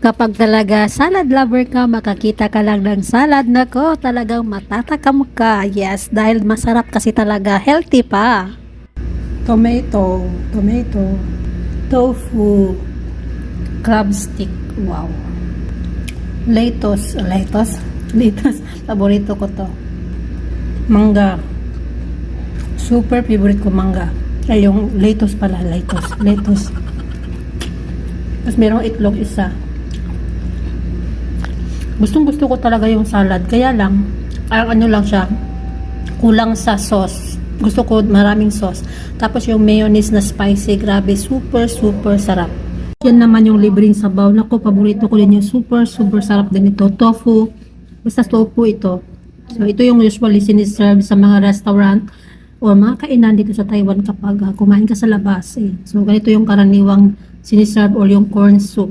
Kapag talaga salad lover ka, makakita ka lang ng salad, nako, talagang matatakam ka. Yes, dahil masarap kasi talaga, healthy pa. Tomato, tofu, crab stick, wow. Lettuce, paborito ko to. Mangga, super favorite ko mangga. Ay, yung lettuce pala, lettuce. Tapos merong itlog isa. Gustong gusto ko talaga yung salad. Kaya lang, ano lang siya, kulang sa sauce. Gusto ko maraming sauce. Tapos yung mayonnaise na spicy, grabe, super sarap. Yan naman yung libreng sabaw. Naku, paborito ko din yung super sarap din ito. Tofu. Basta tofu ito. So, ito yung usually siniserve sa mga restaurant o mga kainan dito sa Taiwan kapag kumain ka sa labas. Eh. So, ganito yung karaniwang siniserve or yung corn soup.